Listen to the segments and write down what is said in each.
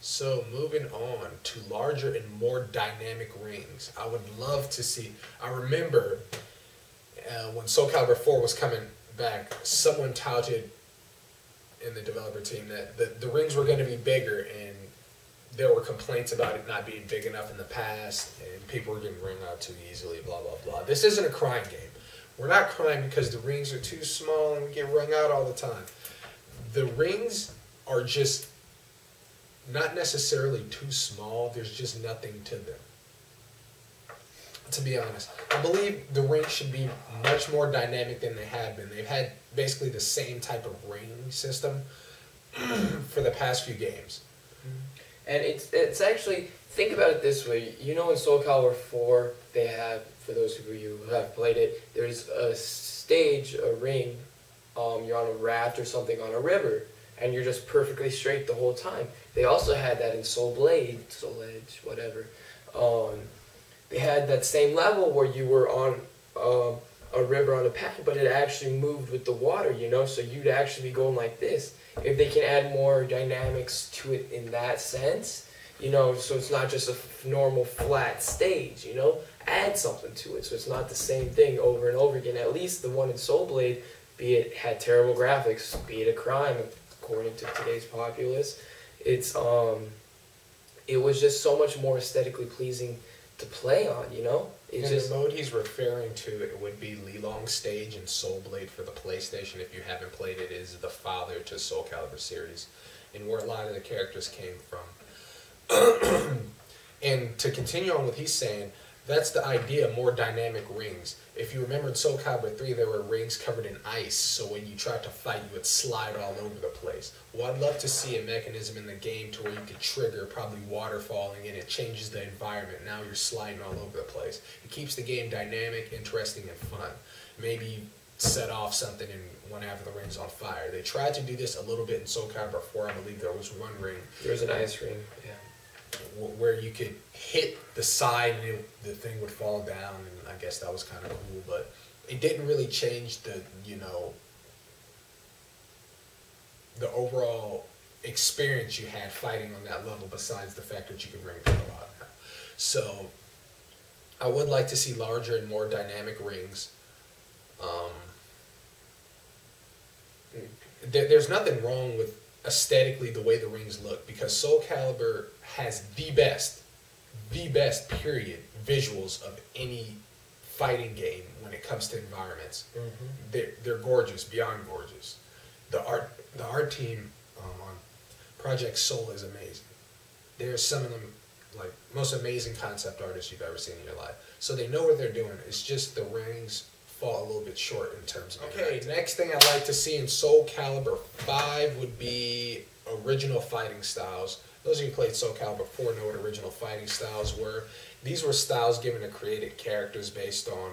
So moving on to larger and more dynamic rings. I would love to see. I remember when Soul Calibur 4 was coming back, someone touted in the developer team that the rings were going to be bigger, and there were complaints about it not being big enough in the past, and people were getting ring out too easily, blah, blah, blah. This isn't a crying game. We're not crying because the rings are too small and we get wrung out all the time. The rings are just not necessarily too small, there's just nothing to them. To be honest, I believe the rings should be much more dynamic than they have been. They've had basically the same type of ring system for the past few games. And it's actually, think about it this way. You know in Soul Calibur 4, they have, for those of you who have played it, there's a stage, a ring, you're on a raft or something on a river, and you're just perfectly straight the whole time. They also had that in Soul Blade, Soul Edge, whatever. They had that same level where you were on a river on a path, but it actually moved with the water, you know, so you'd actually be going like this. If they can add more dynamics to it in that sense, you know, so it's not just a normal flat stage, you know, add something to it so it's not the same thing over and over again. At least the one in Soul Blade, be it had terrible graphics, be it a crime according to today's populace, it was just so much more aesthetically pleasing to play on, you know? And the mode he's referring to, it would be Lilong's stage in Soul Blade for the PlayStation. If you haven't played it, is the father to Soul Calibur series, and where a lot of the characters came from. And to continue on what he's saying, that's the idea, more dynamic rings. If you remember in Soul Calibur 3, there were rings covered in ice, so when you tried to fight, you would slide all over the place. Well, I'd love to see a mechanism in the game to where you could trigger probably water falling, and it changes the environment. Now you're sliding all over the place. It keeps the game dynamic, interesting, and fun. Maybe set off something and one half of the ring's on fire. They tried to do this a little bit in Soul Calibur 4. I believe there was one ring. There was an ice ring, yeah. Where you could hit the side and the thing would fall down, and I guess that was kind of cool, but it didn't really change the, you know, the overall experience you had fighting on that level, besides the fact that you could bring people out. So I would like to see larger and more dynamic rings. There's nothing wrong with aesthetically the way the rings look, because Soul Calibur has the best period visuals of any fighting game when it comes to environments. They're gorgeous, beyond gorgeous. The art team on Project Soul is amazing. They're some of them, like, most amazing concept artists you've ever seen in your life. So they know what they're doing. It's just the rings fall a little bit short in terms of okay, next thing I'd like to see in Soul Calibur 5 would be original fighting styles. Those of you who played Soul Calibur 4 know what original fighting styles were. These were styles given to created characters based on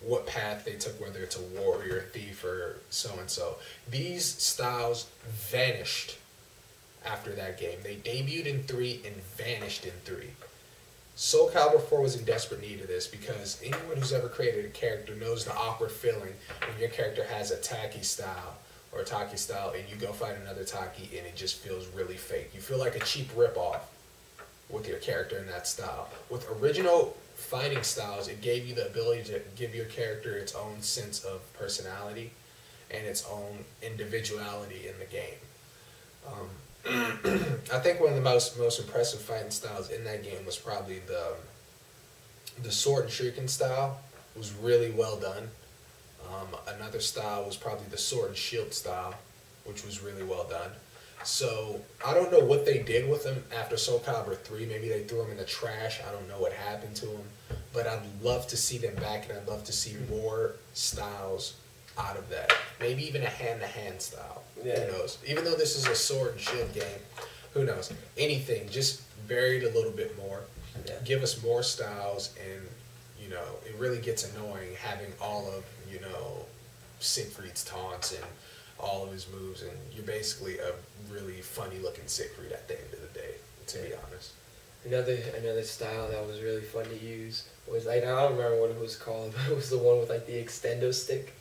what path they took, whether it's a warrior, thief, or so-and-so. These styles vanished after that game. They debuted in 3 and vanished in 3. Soul Calibur 4 was in desperate need of this, because anyone who's ever created a character knows the awkward feeling when your character has a Taki style or a Taki style and you go fight another Taki and it just feels really fake. You feel like a cheap ripoff with your character in that style. With original fighting styles, it gave you the ability to give your character its own sense of personality and its own individuality in the game. I think one of the most impressive fighting styles in that game was probably the sword and shuriken style. It was really well done. Another style was probably the sword and shield style, which was really well done. So I don't know what they did with them after Soul Calibur 3. Maybe they threw them in the trash. I don't know what happened to them, but I'd love to see them back, and I'd love to see more styles out of that. Maybe even a hand-to-hand style. Yeah. Who knows? Even though this is a sword and shield game, who knows? Anything, just vary it a little bit more. Yeah. Give us more styles, and, you know, it really gets annoying having all of, you know, Siegfried's taunts and all of his moves, and you're basically a really funny-looking Siegfried at the end of the day, to be honest. Another style that was really fun to use was, like, I don't remember what it was called, but it was the one with, like, the extendo stick.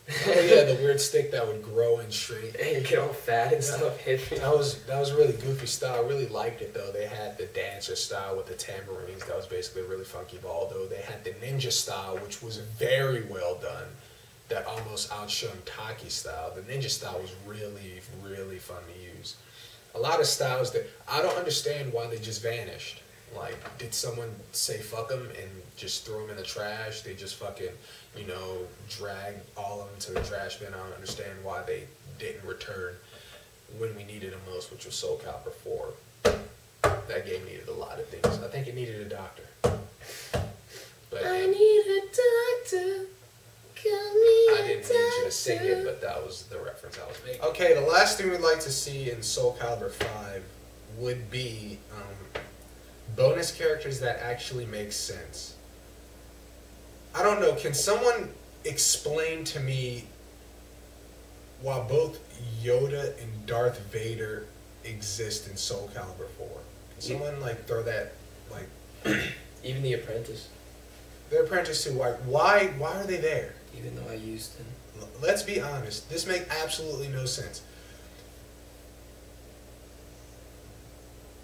Oh yeah, the weird stick that would grow and shrink. And you get all fat and Yeah. stuff. That was a really goofy style. I really liked it though. They had the dancer style with the tambourines. That was basically a really funky ball. Though they had the ninja style, which was very well done. That almost outshone Taki style. The ninja style was really, really fun to use. A lot of styles that I don't understand why they just vanished. Like, did someone say fuck them and just throw them in the trash? They just fucking, you know, drag all of them to the trash bin. I don't understand why they didn't return when we needed them most, which was Soul Calibur IV. That game needed a lot of things. I think it needed a doctor. But I need a doctor. I didn't need you to sing it, but that was the reference I was making. Okay, the last thing we'd like to see in Soul Calibur V would be bonus characters that actually make sense. I don't know, can someone explain to me why both Yoda and Darth Vader exist in Soul Calibur 4? Can someone like throw that, like... Even the apprentice. The apprentice too, why are they there? Even though I used them. Let's be honest, this makes absolutely no sense.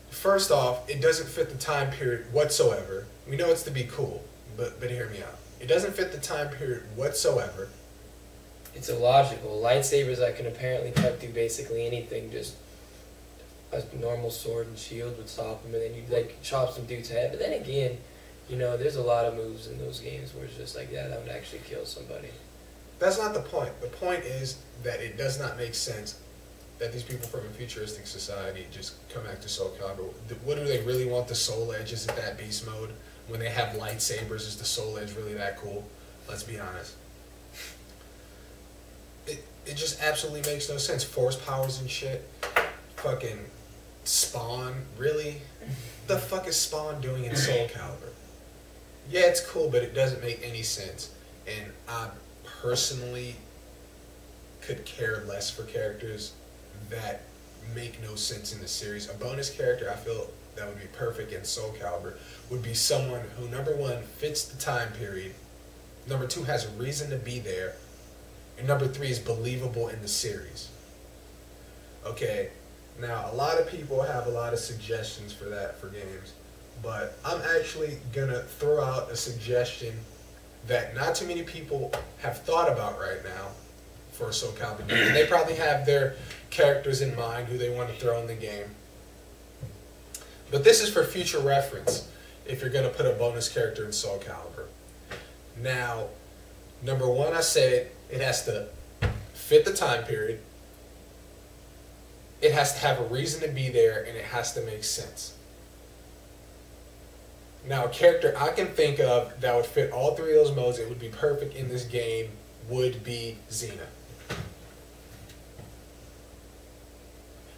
First off, it doesn't fit the time period whatsoever. We know it's to be cool, but hear me out. It doesn't fit the time period whatsoever. It's illogical. Lightsabers that can apparently cut through basically anything, just a normal sword and shield would stop them, and then you'd like chop some dude's head. But then again, you know, there's a lot of moves in those games where it's just like, yeah, that would actually kill somebody. That's not the point. The point is that it does not make sense that these people from a futuristic society just come back to Soul Calibur. What do they really want the Soul Edge? Is it that beast mode? When they have lightsabers, is the Soul Edge really that cool? Let's be honest. It just absolutely makes no sense. Force powers and shit. Fucking Spawn. Really? What the fuck is Spawn doing in Soul Calibur? Yeah, it's cool, but it doesn't make any sense. And I personally could care less for characters that make no sense in the series. A bonus character I feel that would be perfect in Soul Calibur would be someone who, number one, fits the time period, number two, has a reason to be there, and number three, is believable in the series. Okay, now a lot of people have a lot of suggestions for that for games, but I'm actually gonna throw out a suggestion that not too many people have thought about right now for a Soul Calibur game. They probably have their characters in mind who they want to throw in the game. But this is for future reference if you're going to put a bonus character in Soul Calibur. Now, number one, I said it has to fit the time period. It has to have a reason to be there, and it has to make sense. Now, a character I can think of that would fit all three of those modes, it would be perfect in this game, would be Xena.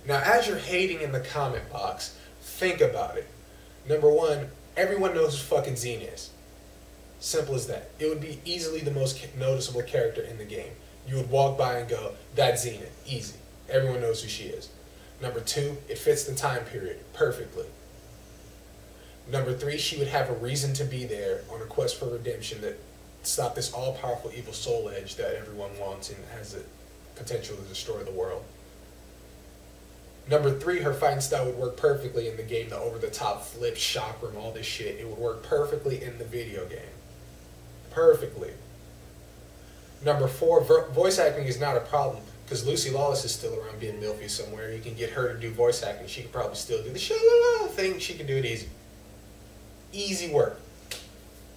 Now, as you're hating in the comment box, think about it. Number one, everyone knows who fucking Xena is. Simple as that. It would be easily the most noticeable character in the game. You would walk by and go, that's Xena. Easy. Everyone knows who she is. Number two, it fits the time period perfectly. Number three, she would have a reason to be there on a quest for redemption that stop this all-powerful evil Soul Edge that everyone wants and has the potential to destroy the world. Number three, her fighting style would work perfectly in the game, the over-the-top flip, shock room, all this shit. It would work perfectly in the video game. Perfectly. Number four, voice acting is not a problem because Lucy Lawless is still around being milfy somewhere. You can get her to do voice acting. She could probably still do the sha-la-la thing. She can do it easy. Easy work.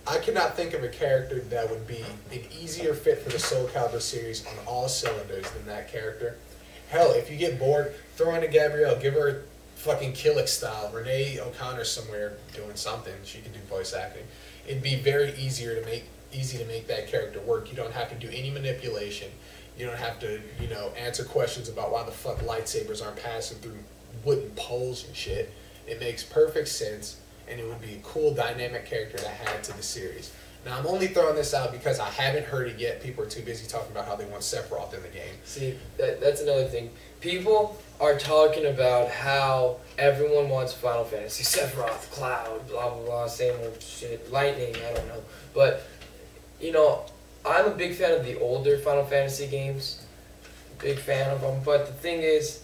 I cannot think of a character that would be an easier fit for the Soul Calibur series on all cylinders than that character. Hell, if you get bored, throw in a Gabrielle, give her fucking Killick style, Renee O'Connor somewhere doing something, she can do voice acting. It'd be very easy to make that character work. You don't have to do any manipulation. You don't have to, you know, answer questions about why the fuck lightsabers aren't passing through wooden poles and shit. It makes perfect sense, and it would be a cool dynamic character to add to the series. Now, I'm only throwing this out because I haven't heard it yet. People are too busy talking about how they want Sephiroth in the game. See, that's another thing. People are talking about how everyone wants Final Fantasy, Sephiroth, Cloud, blah, blah, blah, same old shit, Lightning, I don't know. But, you know, I'm a big fan of the older Final Fantasy games. Big fan of them. But the thing is,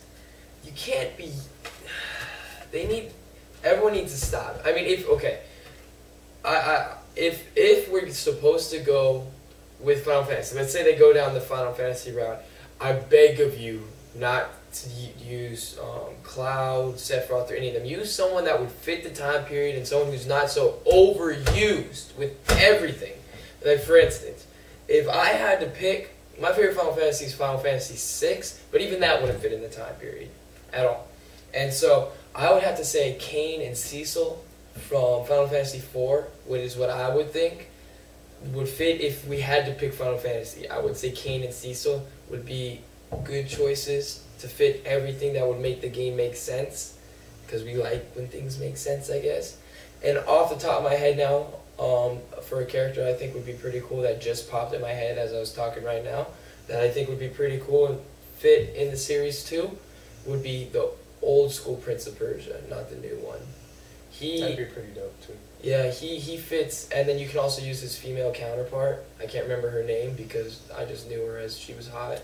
you can't be. Everyone needs to stop. I mean, if we're supposed to go with Final Fantasy, let's say they go down the Final Fantasy route, I beg of you not to use Cloud, Sephiroth, or any of them. Use someone that would fit the time period and someone who's not so overused with everything. Like, for instance, if I had to pick, my favorite Final Fantasy is Final Fantasy VI, but even that wouldn't fit in the time period at all. And so I would have to say Kain and Cecil from Final Fantasy IV, which is what I would think would fit if we had to pick Final Fantasy. I would say Kain and Cecil would be good choices to fit everything that would make the game make sense, because we like when things make sense, I guess. And off the top of my head now, for a character I think would be pretty cool that just popped in my head as I was talking right now, that I think would be pretty cool and fit in the series too, would be the old school Prince of Persia, not the new one. That'd be pretty dope too. Yeah, he fits, and then you can also use his female counterpart. I can't remember her name because I just knew her as she was hot.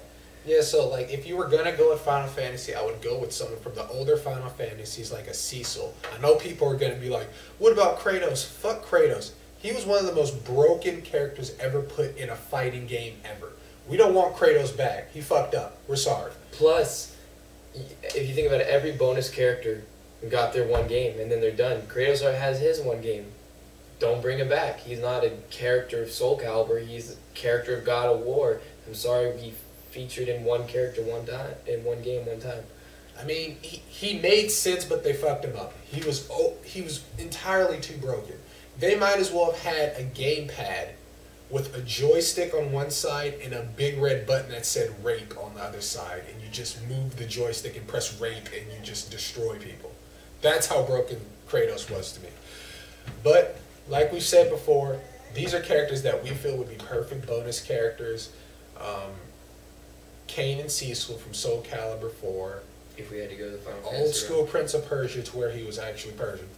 Yeah, so like if you were gonna go with Final Fantasy, I would go with someone from the older Final Fantasies, like a Cecil. I know people are gonna be like, "What about Kratos?" Fuck Kratos. He was one of the most broken characters ever put in a fighting game ever. We don't want Kratos back. He fucked up. We're sorry. Plus, if you think about it, every bonus character got their one game and then they're done. Kratos has his one game. Don't bring him back. He's not a character of Soul Calibur. He's a character of God of War. I'm sorry he featured in one character one time, in one game one time. I mean, he made sense, but they fucked him up. He was entirely too broken. They might as well have had a gamepad with a joystick on one side and a big red button that said rape on the other side, and you just move the joystick and press rape and you just destroy people. That's how broken Kratos was to me. But like we said before, these are characters that we feel would be perfect bonus characters. Kain and Cecil from Soul Calibur IV. If we had to go the Final Fantasy Old school Prince of Persia to where he was actually Persian.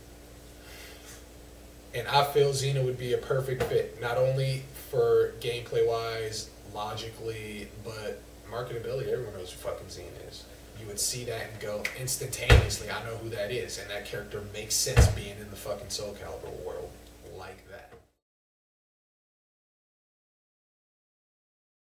And I feel Xena would be a perfect fit, not only for gameplay-wise, logically, but marketability. Everyone knows who fucking Xena is. You would see that and go instantaneously, I know who that is, and that character makes sense being in the fucking Soul Calibur world.